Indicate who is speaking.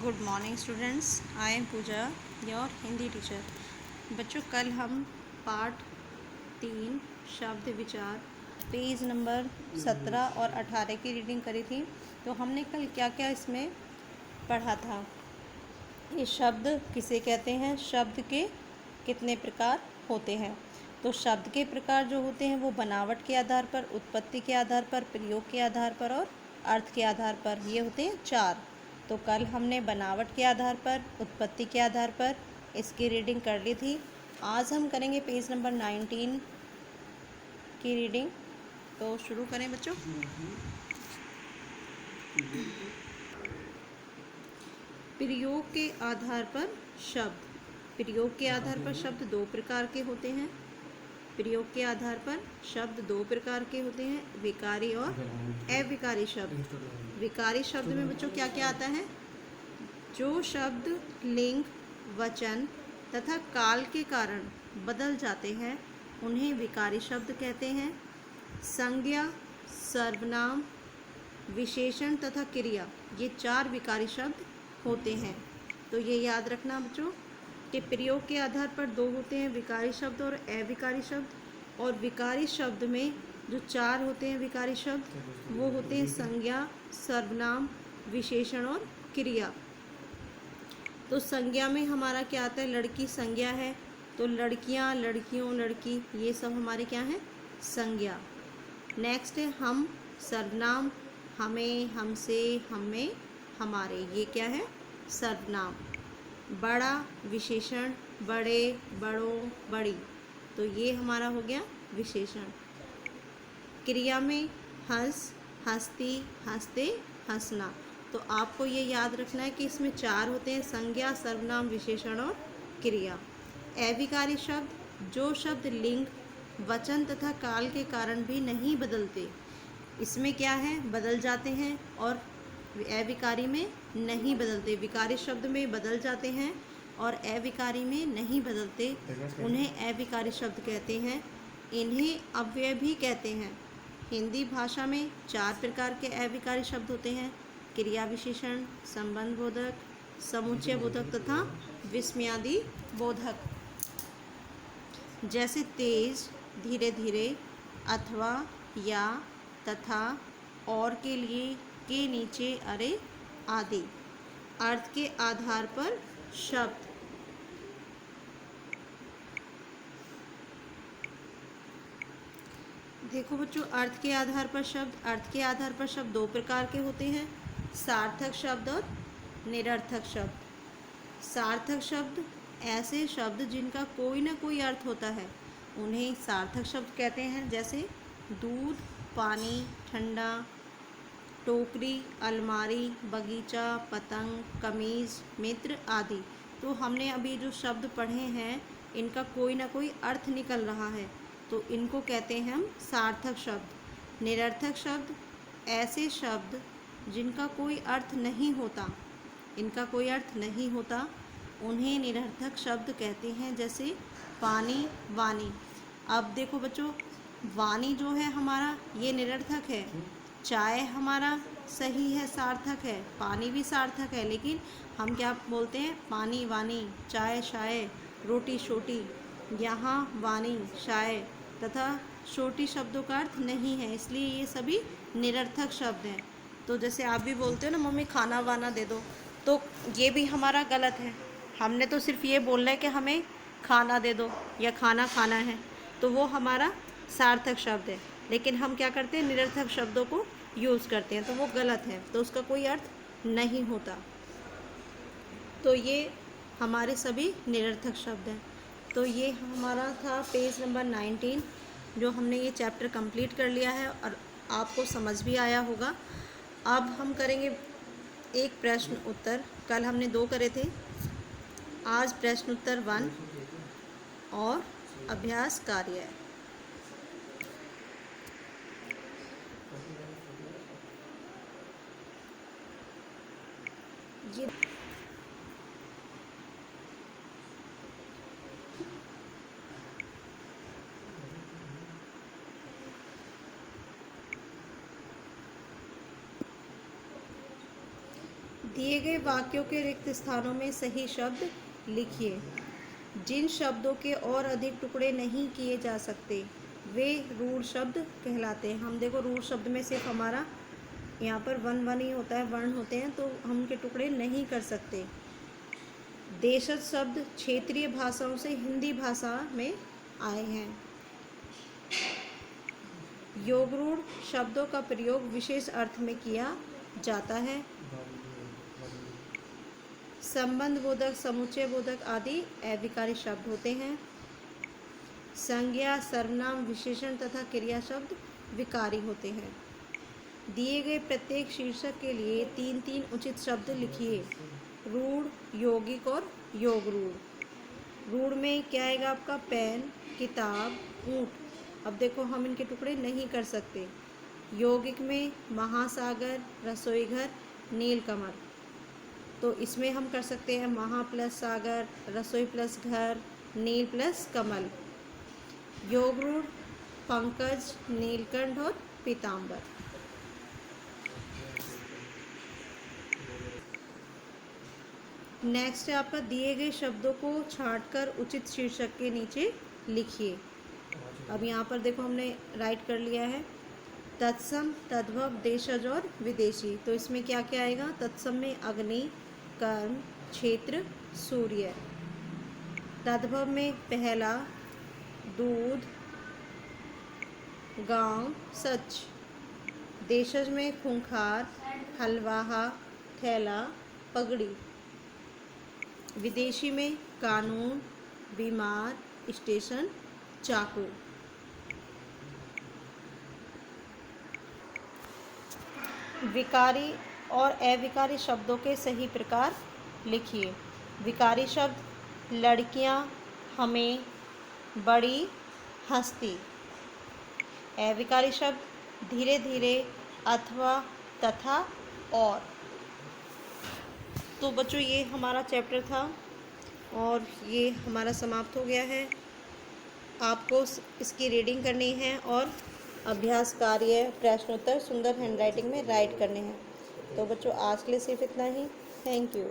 Speaker 1: Good morning students, I am Pooja, your Hindi teacher. बच्चों, कल हम पार्ट 3 शब्द विचार पेज नंबर 17 और 18 की रीडिंग करी थी। तो हमने कल क्या क्या इसमें पढ़ा था। ये शब्द किसे कहते हैं, शब्द के कितने प्रकार होते हैं। तो शब्द के प्रकार जो होते हैं वो बनावट के आधार पर, उत्पत्ति के आधार पर, प्रयोग के आधार पर और अर्थ के आधार पर, ये होते हैं 4। तो कल हमने बनावट के आधार पर, उत्पत्ति के आधार पर इसकी रीडिंग कर ली थी। आज हम करेंगे पेज नंबर 19 की रीडिंग। तो शुरू करें बच्चों। प्रयोग के आधार पर शब्द। प्रयोग के आधार पर शब्द दो प्रकार के होते हैं। प्रयोग के आधार पर शब्द दो प्रकार के होते हैं, विकारी और अविकारी शब्द। विकारी शब्द में बच्चों क्या क्या आता है? जो शब्द लिंग, वचन तथा काल के कारण बदल जाते हैं उन्हें विकारी शब्द कहते हैं। संज्ञा, सर्वनाम, विशेषण तथा क्रिया, ये 4 विकारी शब्द होते हैं। तो ये याद रखना बच्चों कि प्रयोग के आधार पर 2 होते हैं, विकारी शब्द और अविकारी शब्द। और विकारी शब्द में जो 4 होते हैं विकारी शब्द वो होते हैं संज्ञा, सर्वनाम, विशेषण और क्रिया। तो संज्ञा में हमारा क्या आता है? लड़की संज्ञा है, तो लड़कियां, लड़कियों, लड़की, ये सब हमारे क्या हैं? संज्ञा। नेक्स्ट है हम, सर्वनाम, हमें, हमसे, हमें, हमारे, ये क्या है? सर्वनाम। बड़ा, विशेषण, बड़े, बड़ों, बड़ी, तो ये हमारा हो गया विशेषण। क्रिया में हंस, हंसती, हंसते, हंसना। तो आपको ये याद रखना है कि इसमें 4 होते हैं, संज्ञा, सर्वनाम, विशेषण और क्रिया। अविकारी शब्द, जो शब्द लिंग, वचन तथा काल के कारण भी नहीं बदलते। इसमें क्या है? बदल जाते हैं और अविकारी में नहीं बदलते। विकारी शब्द में बदल जाते हैं और अविकारी में नहीं बदलते, उन्हें अविकारी शब्द कहते हैं। इन्हें अव्यय भी कहते हैं। हिंदी भाषा में 4 प्रकार के अविकारी शब्द होते हैं, क्रिया विशेषण, संबंध बोधक, समुच्चय बोधक तथा विस्मयादि बोधक। जैसे तेज, धीरे धीरे, अथवा, या, तथा, और, के लिए, के नीचे, अरे, आदि। अर्थ के आधार पर शब्द। देखो बच्चों, अर्थ के आधार पर शब्द, अर्थ के आधार पर शब्द 2 प्रकार के होते हैं, सार्थक शब्द और निरर्थक शब्द। सार्थक शब्द ऐसे शब्द जिनका कोई ना कोई अर्थ होता है, उन्हें सार्थक शब्द कहते हैं। जैसे दूध, पानी, ठंडा, टोकरी, अलमारी, बगीचा, पतंग, कमीज, मित्र आदि। तो हमने अभी जो शब्द पढ़े हैं इनका कोई ना कोई अर्थ निकल रहा है, तो इनको कहते हैं हम सार्थक शब्द। निरर्थक शब्द ऐसे शब्द जिनका कोई अर्थ नहीं होता, इनका कोई अर्थ नहीं होता, उन्हें निरर्थक शब्द कहते हैं। जैसे पानी, वाणी। अब देखो बच्चों, वाणी जो है हमारा ये निरर्थक है, चाय हमारा सही है, सार्थक है, पानी भी सार्थक है, लेकिन हम क्या बोलते हैं? पानी, वाणी, चाय, शाय, रोटी, शोटी। यहाँ वाणी, शाय तथा शोटी शब्दों का अर्थ नहीं है, इसलिए ये सभी निरर्थक शब्द हैं। तो जैसे आप भी बोलते हो ना, मम्मी खाना वाना दे दो, तो ये भी हमारा गलत है। हमने तो सिर्फ ये बोलना है कि हमें खाना दे दो या खाना खाना है, तो वो हमारा सार्थक शब्द है। लेकिन हम क्या करते हैं? निरर्थक शब्दों को यूज़ करते हैं, तो वो गलत है, तो उसका कोई अर्थ नहीं होता। तो ये हमारे सभी निरर्थक शब्द हैं। तो ये हमारा था पेज नंबर 19, जो हमने ये चैप्टर कंप्लीट कर लिया है और आपको समझ भी आया होगा। अब हम करेंगे एक प्रश्न उत्तर। कल हमने 2 करे थे, आज प्रश्न उत्तर 1 और अभ्यास कार्य। ये दिए गए वाक्यों के रिक्त स्थानों में सही शब्द लिखिए। जिन शब्दों के और अधिक टुकड़े नहीं किए जा सकते वे रूढ़ शब्द कहलाते हैं। हम देखो रूढ़ शब्द में सिर्फ हमारा यहाँ पर वन ही होता है, वर्ण होते हैं, तो हम उनके टुकड़े नहीं कर सकते। देशज शब्द क्षेत्रीय भाषाओं से हिंदी भाषा में आए हैं। योगरूढ़ शब्दों का प्रयोग विशेष अर्थ में किया जाता है। संबंध बोधक, समुच्चय बोधक आदि अविकारी शब्द होते हैं। संज्ञा, सर्वनाम, विशेषण तथा क्रिया शब्द विकारी होते हैं। दिए गए प्रत्येक शीर्षक के लिए 3-3 उचित शब्द लिखिए। रूढ़, यौगिक और योगरूढ़। रूढ़ में क्या आएगा आपका? पेन, किताब, ऊँट। अब देखो हम इनके टुकड़े नहीं कर सकते। यौगिक में महासागर, रसोईघर, नीलकमल। तो इसमें हम कर सकते हैं महा प्लस सागर, रसोई प्लस घर, नील प्लस कमल। योगरूढ़ पंकज, नीलकंठ और पीताम्बर। नेक्स्ट है आपका दिए गए शब्दों को छांटकर उचित शीर्षक के नीचे लिखिए। अब यहाँ पर देखो हमने राइट कर लिया है तत्सम, तद्भव, देशज और विदेशी। तो इसमें क्या क्या आएगा? तत्सम में अग्नि, कर्म, क्षेत्र, सूर्य। तद्भव में पहला, दूध, गांव, सच। देशज में खूंखार, हलवाहा, थैला, पगड़ी। विदेशी में कानून, बीमार, स्टेशन, चाकू। विकारी और अविकारी शब्दों के सही प्रकार लिखिए। विकारी शब्द लड़कियां, हमें, बड़ी, हस्ती। अविकारी शब्द धीरे धीरे, अथवा, तथा, और। तो बच्चों ये हमारा चैप्टर था और ये हमारा समाप्त हो गया है। आपको इसकी रीडिंग करनी है और अभ्यास कार्य, प्रश्नोत्तर सुंदर हैंडराइटिंग में राइट करने हैं। तो बच्चों आज के लिए सिर्फ इतना ही। Thank you.